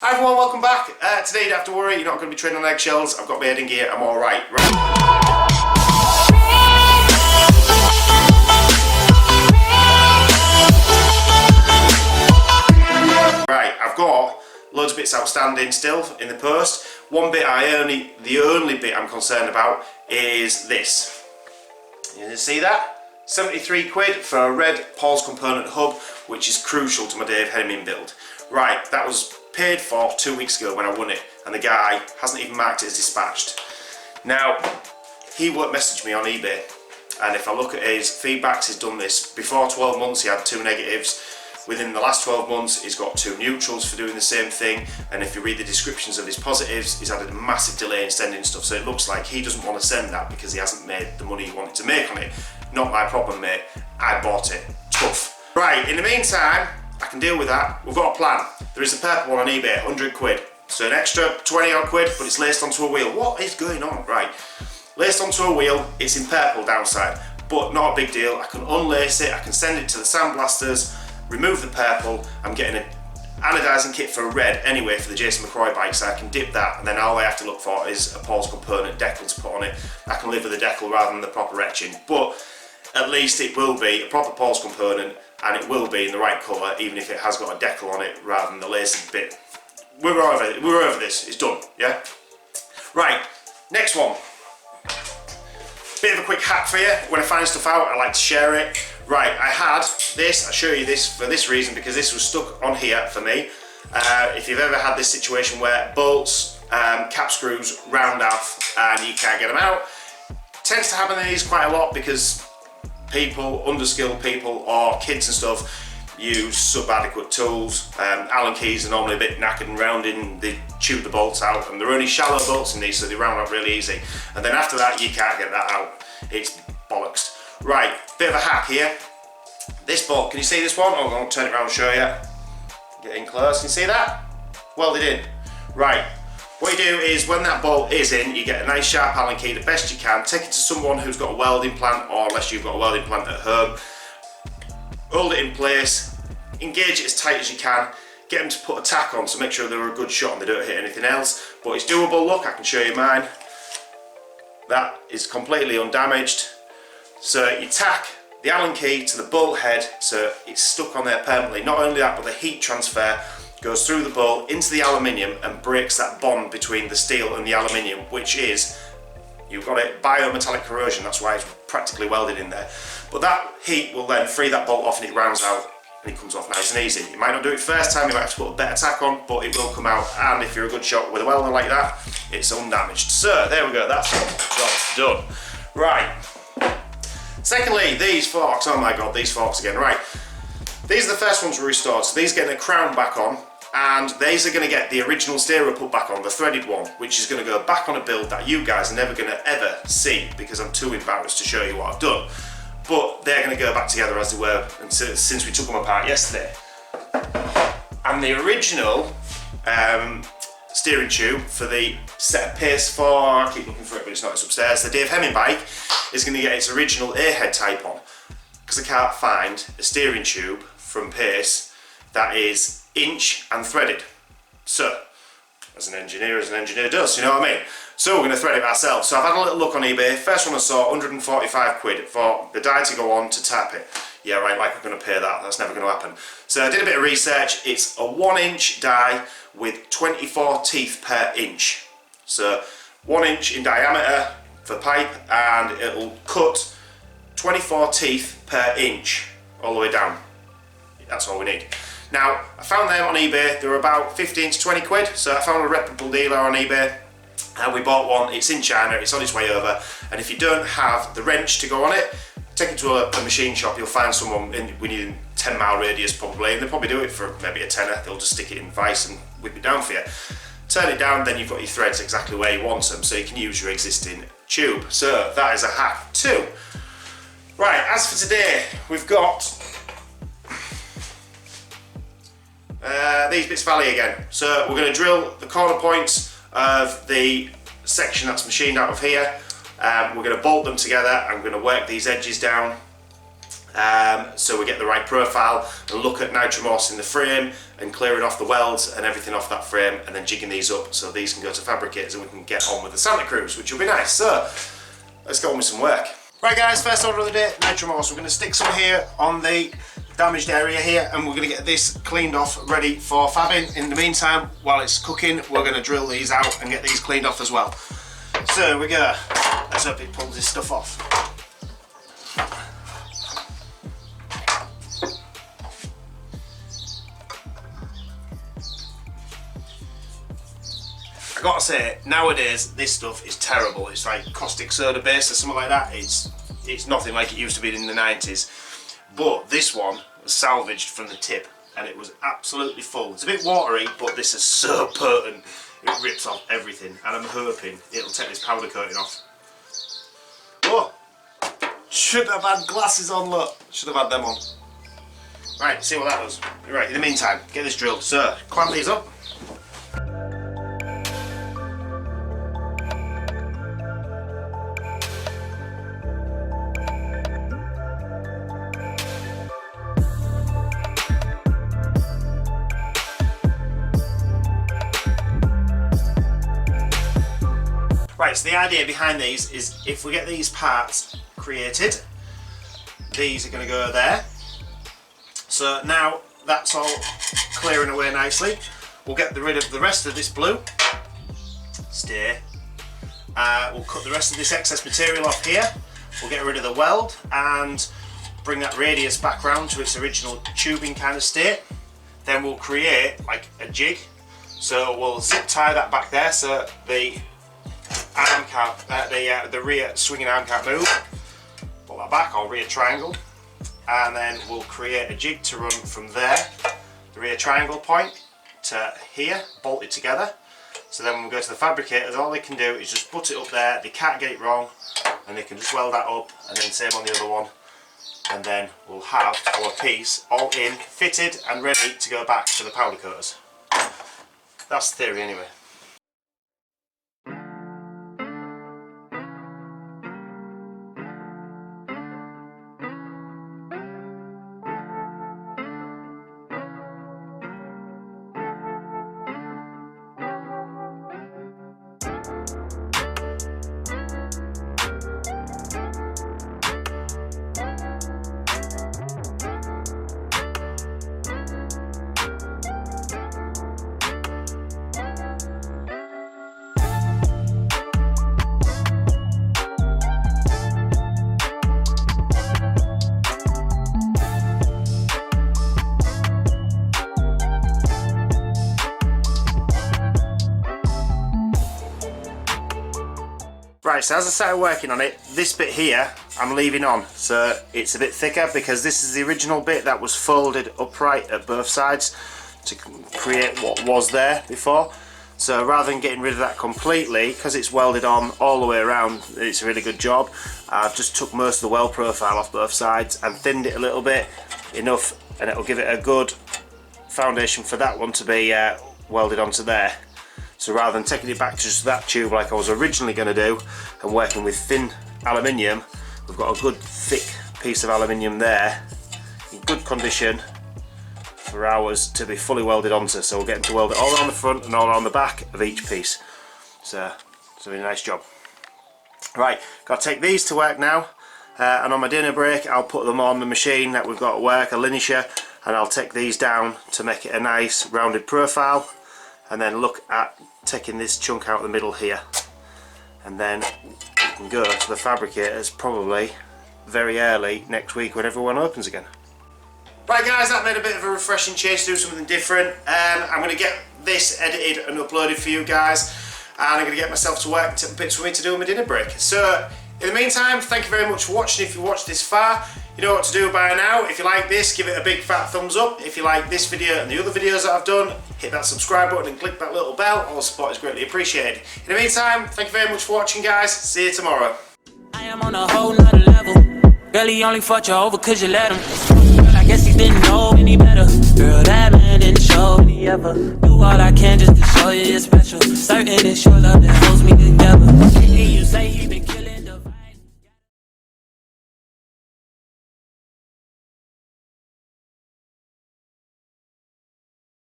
Hi everyone, welcome back. Today you don't have to worry, you're not going to be treading on eggshells. I've got my head in gear, I'm alright. Right, I've got loads of bits outstanding still in the post. One bit the only bit I'm concerned about is this. You see that? 73 quid for a red Paul's component hub, which is crucial to my Dave Henning build. Right, that was paid for 2 weeks ago when I won it, and the guy hasn't even marked it as dispatched. Now, he won't message me on eBay, and if I look at his feedbacks, he's done this. Before 12 months he had 2 negatives. Within the last 12 months he's got 2 neutrals for doing the same thing, and if you read the descriptions of his positives, he's had a massive delay in sending stuff, so it looks like he doesn't want to send that because he hasn't made the money he wanted to make on it. Not my problem, mate. I bought it. Tough. Right, in the meantime, I can deal with that. We've got a plan. There is a purple one on eBay, 100 quid. So an extra 20 odd quid, but it's laced onto a wheel. What is going on? Right. Laced onto a wheel, it's in purple downside, but not a big deal. I can unlace it, I can send it to the sandblasters, remove the purple. I'm getting an anodizing kit for a red anyway for the Jason McCroy bike, so I can dip that, and then all I have to look for is a Paul's component decal to put on it. I can live with the decal rather than the proper etching, but at least it will be a proper Paul's component, and it will be in the right colour, even if it has got a decal on it rather than the lacing bit. We're over this, it's done, yeah? Right, next one. Bit of a quick hack for you. When I find stuff out, I like to share it. Right, I had this, I'll show you this for this reason, because this was stuck on here for me. If you've ever had this situation where bolts, cap screws round off and you can't get them out, tends to happen in these quite a lot because people, underskilled people or kids and stuff, use sub-adequate tools. Allen keys are normally a bit knackered and rounded, and they chew the bolts out, and they're only shallow bolts in these, so they round out really easy. And then after that, you can't get that out. It's bollocks. Right, bit of a hack here. This bolt, can you see this one? I'm going to turn it around and show you. Get in close, can you see that? Welded in. Right, what you do is when that bolt is in, you get a nice sharp Allen key the best you can, take it to someone who's got a welding plant, or unless you've got a welding plant at home, hold it in place, engage it as tight as you can, get them to put a tack on, so make sure they're a good shot and they don't hit anything else. But it's doable. Look, I can show you mine. That is completely undamaged. So you tack the Allen key to the bolt head so it's stuck on there permanently. Not only that, but the heat transfer goes through the bolt into the aluminium and breaks that bond between the steel and the aluminium, which is, you've got it, biometallic corrosion. That's why it's practically welded in there. But that heat will then free that bolt off and it rounds out and it comes off nice and easy. You might not do it first time, you might have to put a better tack on, but it will come out, and if you're a good shot with a welder like that, it's undamaged. So there we go, that's job done. Right. Secondly, these forks, oh my god, these forks again. Right, these are the first ones we restored, so these are getting a crown back on, and these are going to get the original steerer put back on, the threaded one, which is going to go back on a build that you guys are never going to ever see because I'm too embarrassed to show you what I've done. But they're going to go back together as they were since we took them apart yesterday. And the original steering tube for the set of pace for, I keep looking for it but it's not, it's upstairs, the Dave Hemming bike is going to get its original airhead type on, because I can't find a steering tube from Pace that is inch and threaded. So, as an engineer does, you know what I mean? So we're going to thread it ourselves. So I've had a little look on eBay. First one I saw, 145 quid for the die to go on to tap it. Yeah, right, like I'm going to pay that. That's never going to happen. So I did a bit of research. It's a 1-inch die with 24 teeth per inch. So 1 inch in diameter for the pipe, and it'll cut 24 teeth per inch all the way down. That's all we need. Now, I found them on eBay. They were about 15 to 20 quid. So I found a reputable dealer on eBay. And we bought one. It's in China, it's on its way over, and if you don't have the wrench to go on it, take it to a machine shop. You'll find someone within 10-mile radius probably, and they'll probably do it for maybe a tenner. They'll just stick it in vice and whip it down for you. Turn it down, then you've got your threads exactly where you want them, so you can use your existing tube. So that is a hack too. Right, as for today, we've got these bits valley again. So we're going to drill the corner points of the section that's machined out of here. We're going to bolt them together. I'm going to work these edges down so we get the right profile, and look at nitromorse in the frame and clearing off the welds and everything off that frame, and then jigging these up so these can go to fabricators and we can get on with the Santa Cruz, which will be nice. So let's go on with some work. Right guys, first order of the day, nitro moss. We're going to stick some here on the damaged area here, and we're going to get this cleaned off ready for fabbing. In the meantime, while it's cooking, we're going to drill these out and get these cleaned off as well. So we go. Let's hope it pulls this stuff off. I gotta say, nowadays this stuff is terrible. It's like caustic soda based or something like that. It's nothing like it used to be in the 90s. But this one was salvaged from the tip and it was absolutely full. It's a bit watery, but this is so potent. It rips off everything, and I'm hoping it'll take this powder coating off. Oh! Should have had glasses on, look. Should have had them on. Right, see what that does. Right, in the meantime, get this drilled. So, clamp these up. Right, so the idea behind these is if we get these parts created, these are going to go there. So now that's all clearing away nicely. We'll get rid of the rest of this blue. Stay. We'll cut the rest of this excess material off here. We'll get rid of the weld and bring that radius back round to its original tubing kind of state. Then we'll create like a jig. So we'll zip tie that back there so the arm can't, the rear swinging arm can't move. Pull that back, or rear triangle, and then we'll create a jig to run from there, the rear triangle point, to here, bolted together. So then when we go to the fabricators, all they can do is just put it up there. They can't get it wrong, and they can just weld that up, and then same on the other one, and then we'll have our piece all in, fitted, and ready to go back to the powder coaters. That's the theory anyway. Right, so as I started working on it, this bit here I'm leaving on, so it's a bit thicker because this is the original bit that was folded upright at both sides to create what was there before. So rather than getting rid of that completely, because it's welded on all the way around, it's a really good job. I've just took most of the weld profile off both sides and thinned it a little bit, enough, and it'll give it a good foundation for that one to be welded onto there. So rather than taking it back to just that tube like I was originally going to do and working with thin aluminium, we've got a good thick piece of aluminium there in good condition for ours to be fully welded onto. So we're getting to weld it all around the front and all around the back of each piece. So it's a really nice job. Right, got to take these to work now, and on my dinner break I'll put them on the machine that we've got at work, a linisher, and I'll take these down to make it a nice rounded profile, and then look at taking this chunk out of the middle here, and then we can go to the fabricators probably very early next week when everyone opens again. Right guys, that made a bit of a refreshing change to do something different. I'm going to get this edited and uploaded for you guys, and I'm going to get myself to work bits for me to do on my dinner break. So in the meantime, thank you very much for watching. If you watched this far, you know what to do by now. If you like this, give it a big fat thumbs up. If you like this video and the other videos that I've done, hit that subscribe button and click that little bell. All support is greatly appreciated. In the meantime, thank you very much for watching guys. See you tomorrow. I am on a whole nother level. Girl, he only fucked you over cause you let him. Girl, I guess he didn't know any better. Girl, that man didn't show me ever. Do all I can just to show you you're special. Certain it's your love that holds me together. You say he been